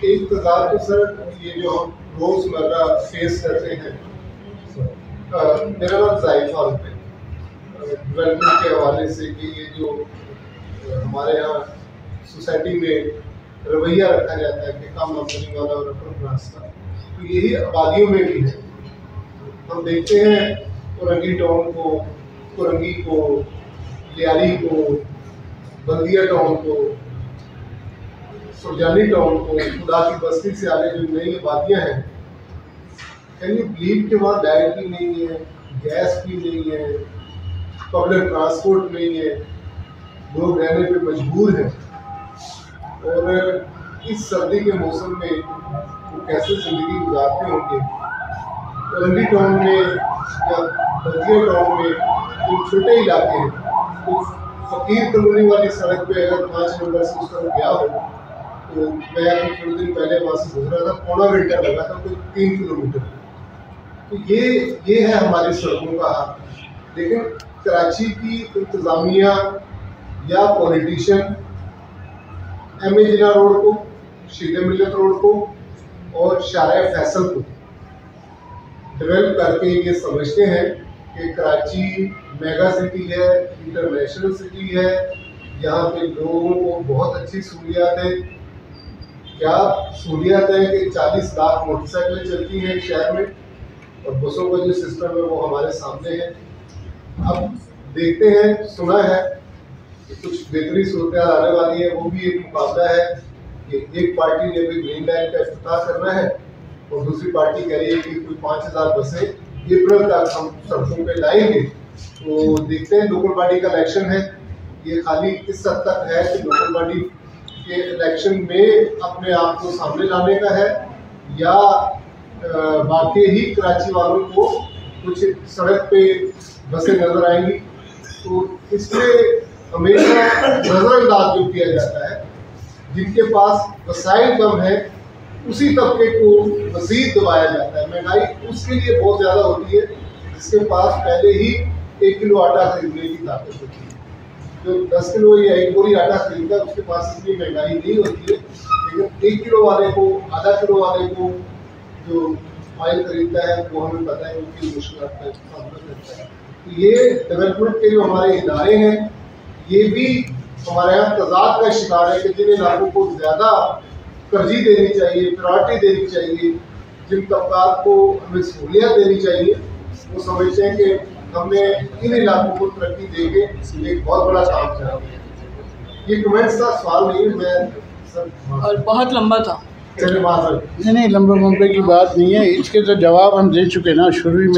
एक तज़ाद तो सर ये जो हम रोज़मर्रा फेस करते हैं। मेरा नाम ज़ाहिद फारूक है। डेवलपमेंट के हवाले से कि ये जो हमारे यहाँ सोसाइटी में रवैया रखा जाता है कि कम आमदनी वाला और अपर रास्ता, तो यही आबादियों में भी है। हम देखते हैं कुरंगी टाउन को, कुरंगी को, लियाली को, बल्दिया टाउन को, सुरजानी टाउन को, खुदा की बस्ती से आगे जो नई आबादियाँ हैं, कैन यू बिलीव के वहाँ लाइट भी नहीं है, गैस भी नहीं है, पब्लिक ट्रांसपोर्ट नहीं है, लोग रहने पे मजबूर हैं। और इस सर्दी के मौसम में वो कैसे ज़िंदगी गुजारते होंगे। कुरंगी टाउन में या बल्दिया टाउन में जो छोटे इलाके हैं, तो फकीर कॉलोनी वाली सड़क पे अगर 5 नंबर से उस तरफ गया हो, तो मैं अभी थोड़े दिन पहले वहाँ से गुजरा था, पौना घंटा लगा था, कोई 3 किलोमीटर। तो ये है हमारी सड़कों का हाल। लेकिन कराची की इंतज़ामिया या पॉलिटिशियन एम.ए. जिना रोड को, शीर मिल्लत रोड को और शारा फैसल को डेवलप करके ये समझते हैं कि कराची मेगा सिटी है, इंटरनेशनल सिटी है, यहाँ पे लोगों को बहुत अच्छी सहूलियात है। क्या सहूलियात है कि 40 लाख मोटरसाइकिलें चलती हैं शहर में, और बसों का जो सिस्टम है वो हमारे सामने है। अब देखते हैं, सुना है कि कुछ बेहतरी सूरत आने वाली है। वो भी एक मुकाबला है कि एक पार्टी ने भी ग्रीन लाइन का इफ्तिताह करना है और दूसरी पार्टी कह रही है कि कोई 5000 बसें अप्रैल तक हम सड़कों पे लाएंगे। तो देखते हैं, लोकल बॉडी का इलेक्शन है, ये खाली इस हद तक है कि लोकल बॉडी के इलेक्शन में अपने आप को सामने लाने का है, या बाकी ही कराची वालों को कुछ सड़क पे बसें नजर आएंगी। तो इसमें हमेशा नजरअंदाज जो किया जाता है, जिनके पास वसाइल कम है उसी तबके को मजीद दबाया जाता है। महंगाई उसके लिए बहुत ज़्यादा होती है जिसके पास पहले ही 1 किलो आटा खरीदने की ताकत होती है। जो 10 किलो या 1 बोरी आटा खरीदता है उसके पास इतनी महंगाई नहीं होती है, लेकिन 1 किलो वाले को, आधा किलो वाले को जो ऑयल खरीदता है वो हमें पता है उनकी मुश्किल का सामना करता है। तो ये डेवलपमेंट के जो हमारे इदारे हैं, ये भी हमारे यहाँ तजाद का शिकार है कि जिन इलाकों को ज़्यादा तरजीह देनी चाहिए, प्रायोरिटी देनी चाहिए, जिन तबकात को हमें सहूलियत देनी चाहिए, वो समझते हैं कि हमने इन इलाकों को तरक्की देके एक बहुत बड़ा काम किया। ये कमेंट्स का सवाल नहीं है, मैं और बहुत लंबा था। नहीं, लंबे की बात नहीं है। इसके तो जवाब हम दे चुके ना, शुरू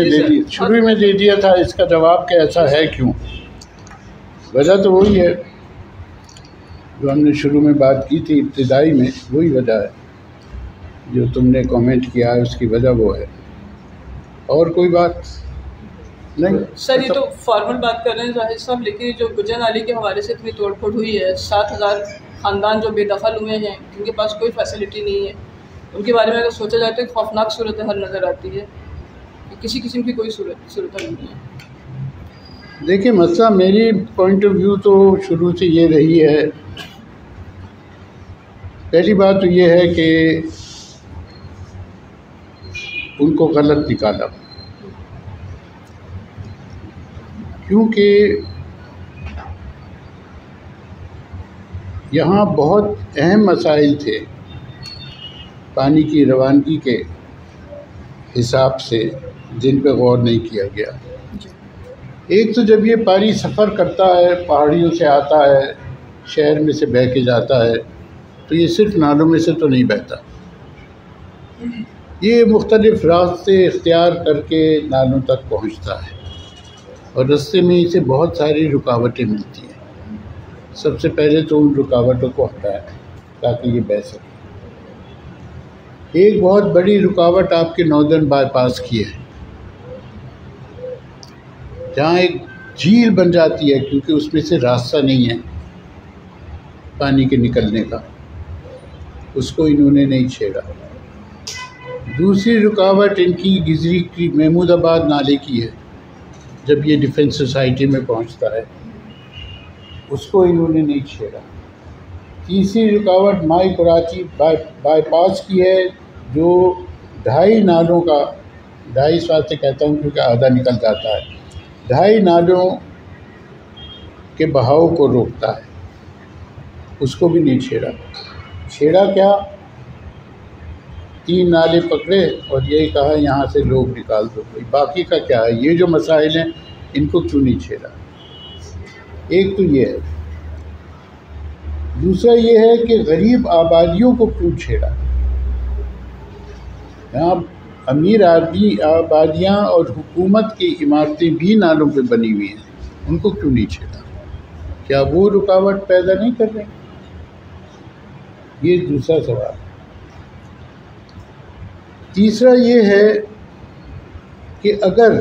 में दे दिया था। इसका जवाब कि ऐसा है क्यों, वजह तो वही है जो हमने शुरू में बात की थी, इब्तिदाई में वही वजह है जो तुमने कमेंट किया है, उसकी वजह वो है, और कोई बात नहीं। सर ये तो फॉर्मल बात कर रहे हैं जाहिर साहब, लेकिन जो गुजर नाली के हवाले से इतनी तोड़फोड़ हुई है, 7000 ख़ानदान जो बेदखल हुए हैं, जिनके पास कोई फैसिलिटी नहीं है, उनके बारे में अगर सोचा जाए तो एक खौफनाक सूरत हाल नज़र आती है कि किसी किस्म की कोई सूरत हाल नहीं है। देखिए, मसला मेरी पॉइंट ऑफ व्यू तो शुरू से ये रही है। पहली बात तो ये है कि उनको गलत निकाला, क्योंकि यहाँ बहुत अहम मसाइल थे पानी की रवानगी के हिसाब से, जिन पर गौर नहीं किया गया। एक तो जब ये पानी सफ़र करता है, पहाड़ियों से आता है, शहर में से बह के जाता है, तो ये सिर्फ नालों में से तो नहीं बहता, ये मुख्तलिफ़ रास्ते इख्तियार करके नालों तक पहुँचता है, और रास्ते में इसे बहुत सारी रुकावटें मिलती हैं। सबसे पहले तो उन रुकावटों को हटाएं ताकि ये बह सके। एक बहुत बड़ी रुकावट आपके नॉर्दर्न बाईपास की है, जहाँ एक झील बन जाती है, क्योंकि उसमें से रास्ता नहीं है पानी के निकलने का, उसको इन्होंने नहीं छेड़ा। दूसरी रुकावट इनकी गिजरी की महमूदाबाद नाले की है, जब ये डिफेंस सोसाइटी में पहुंचता है, उसको इन्होंने नहीं छेड़ा। तीसरी रुकावट माई कराची बाईपास की है, जो 2.5 नालों का, 2.5 इस वास्ते कहता हूँ क्योंकि आधा निकल जाता है, 2.5 नालों के बहाव को रोकता है, उसको भी नहीं छेड़ा क्या, 3 नाले पकड़े और यही कहा यहाँ से लोग निकाल दो, बाकी का क्या है। ये जो मसाइल हैं इनको क्यों नहीं छेड़ा, एक तो ये है। दूसरा ये है कि गरीब आबादियों को क्यों छेड़ा। यहाँ अमीर आबादियाँ और हुकूमत की इमारतें भी नालों पे बनी हुई हैं, उनको क्यों नहीं छेड़ा, क्या वो रुकावट पैदा नहीं कर रहे। ये दूसरा सवाल। तीसरा ये है कि अगर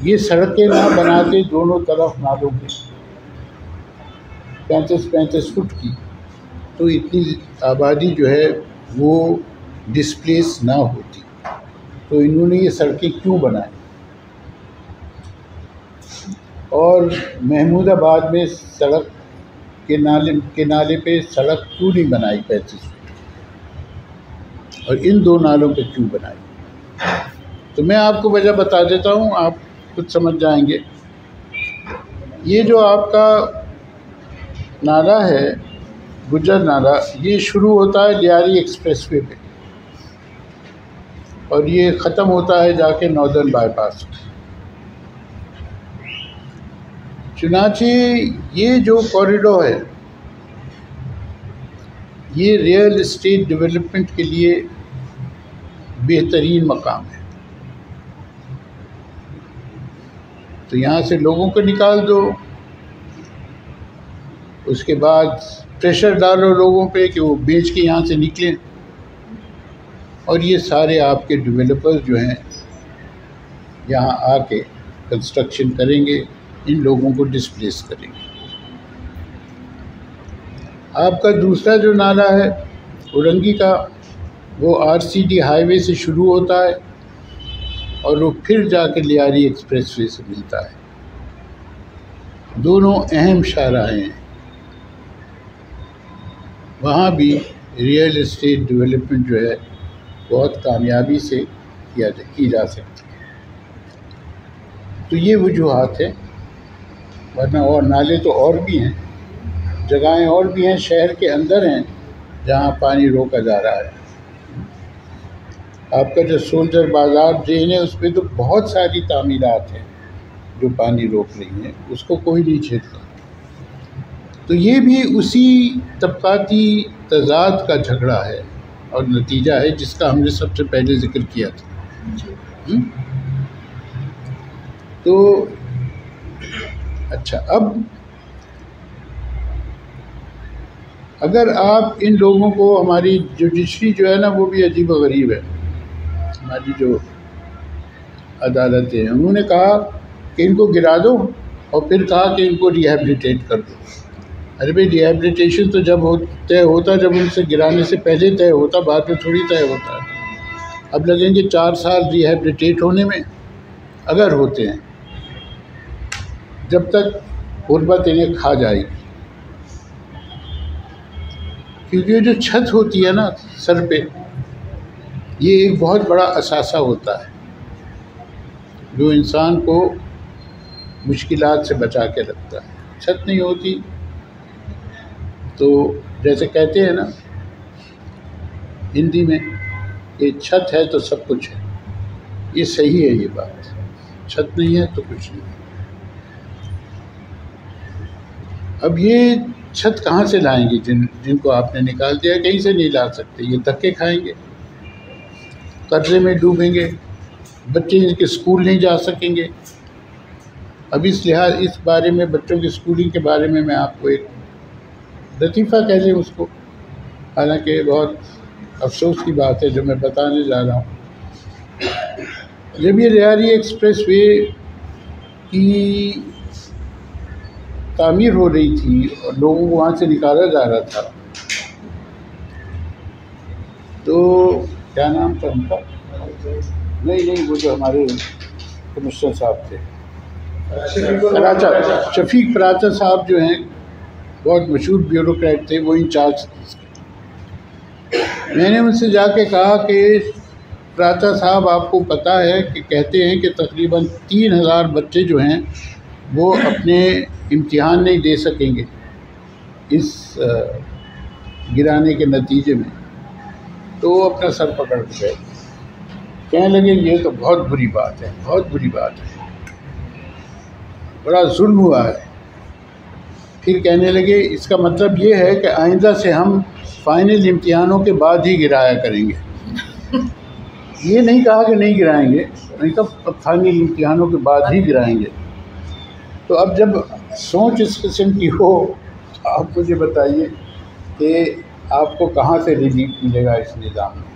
ये सड़कें ना बनाते दोनों तरफ नालों के 35-35 फुट की, तो इतनी आबादी जो है वो डिस्प्लेस ना होती। तो इन्होंने ये सड़कें क्यों बनाई, और महमूदाबाद में सड़क के नाले पे सड़क क्यों नहीं बनाई 35 फुट, और इन 2 नालों पे क्यों बनाई। तो मैं आपको वजह बता देता हूँ, आप कुछ समझ जाएंगे। ये जो आपका नाला है गुज्जर नाला, ये शुरू होता है लियारी एक्सप्रेसवे पे और ये ख़त्म होता है जाके नॉर्दर्न बाईपास। चुनांचे ये जो कॉरिडोर है ये रियल एस्टेट डेवलपमेंट के लिए बेहतरीन मकाम है। तो यहाँ से लोगों को निकाल दो, उसके बाद प्रेशर डालो लोगों पे कि वो बेच के यहाँ से निकलें, और ये सारे आपके डेवलपर्स जो हैं यहाँ आके कंस्ट्रक्शन करेंगे, इन लोगों को डिस्प्लेस करेंगे। आपका दूसरा जो नाला है उरंगी का, वो RCD हाईवे से शुरू होता है और वो फिर जाकर लियारी एक्सप्रेसवे से मिलता है। दोनों अहम शाहराहें हैं, वहाँ भी रियल एस्टेट डेवलपमेंट जो है बहुत कामयाबी से की जा सकती है। तो ये वजूहात हैं, वरना और नाले तो और भी हैं, जगहें और भी हैं शहर के अंदर हैं जहाँ पानी रोका जा रहा है। आपका जो सोल्जर बाज़ार ड्रेन है उसमें तो बहुत सारी तामीरात हैं जो पानी रोक रही हैं, उसको कोई नहीं छेड़ता। तो ये भी उसी तबकाती तज़ाद का झगड़ा है और नतीजा है जिसका हमने सबसे पहले ज़िक्र किया था। तो अच्छा, अब अगर आप इन लोगों को, हमारी जुडिशरी जो है ना वो भी अजीब व गरीब है, हमारी जो अदालतें हैं, उन्होंने कहा कि इनको गिरा दो और फिर कहा कि इनको रिहैबिलिटेट कर दो। अरे भाई, रिहैबिलिटेशन तो जब तय होता, जब उनसे गिराने से पहले तय होता, बाद में थोड़ी तय होता है। अब लगेंगे 4 साल रिहैबिलिटेट होने में, अगर होते हैं, जब तक गुर्बत इन्हें खा जाएगी। क्योंकि ये जो छत होती है ना सर पे, ये एक बहुत बड़ा असासा होता है जो इंसान को मुश्किलात से बचा के रखता है। छत नहीं होती तो जैसे कहते हैं ना हिंदी में, ये छत है तो सब कुछ है। ये सही है ये बात, छत नहीं है तो कुछ नहीं। अब ये छत कहाँ से लाएंगे जिनको आपने निकाल दिया? कहीं से नहीं ला सकते, ये धक्के खाएंगे, कर्जे में डूबेंगे, बच्चे इनके स्कूल नहीं जा सकेंगे। अब इस बारे में, बच्चों की स्कूलिंग के बारे में मैं आपको एक लतीफ़ा कह लें उसको, हालांकि बहुत अफसोस की बात है जो मैं बताने जा रहा हूँ। जब ये लियारी एक्सप्रेसवे की तामीर हो रही थी और लोगों को वहाँ से निकाला जा रहा था, तो क्या नाम था उनका? नहीं, वो जो हमारे कमिश्नर साहब थे, शफीक पराचा साहब जो हैं, बहुत मशहूर ब्यूरोक्रेट थे, वो इंचार्ज। मैंने उनसे जाके कहा कि प्राचा साहब, आपको पता है कि कहते हैं कि तकरीबन 3000 बच्चे जो हैं वो अपने इम्तिहान नहीं दे सकेंगे इस गिराने के नतीजे में। तो वो अपना सर पकड़ के गए, कहने लगे ये तो बहुत बुरी बात है, बहुत बुरी बात है, बड़ा जुल्म हुआ है। फिर कहने लगे इसका मतलब ये है कि आइंदा से हम फाइनल इम्तिहानों के बाद ही गिराया करेंगे। ये नहीं कहा कि नहीं गिराएंगे, नहीं तो फाइनल इम्तिहानों के बाद ही गिराएंगे। तो अब जब सोच इस किस्म की हो तो आप मुझे बताइए कि आपको कहाँ से रिलीफ मिलेगा इस निज़ाम में।